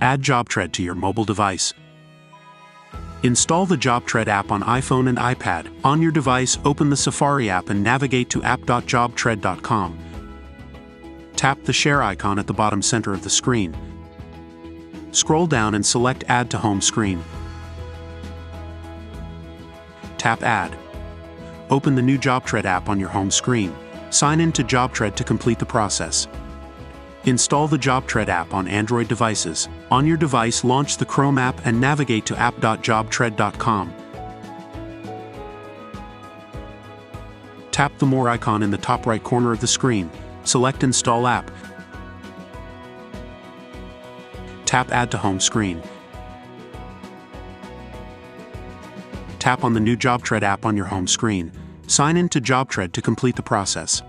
Add JobTread to your mobile device. Install the JobTread app on iPhone and iPad. On your device, open the Safari app and navigate to app.jobtread.com. Tap the share icon at the bottom center of the screen. Scroll down and select Add to Home Screen. Tap Add. Open the new JobTread app on your home screen. Sign in to JobTread to complete the process. Install the JobTread app on Android devices. On your device, launch the Chrome app and navigate to app.jobtread.com. Tap the More icon in the top right corner of the screen. Select Install App. Tap Add to Home Screen. Tap on the new JobTread app on your home screen. Sign in to JobTread to complete the process.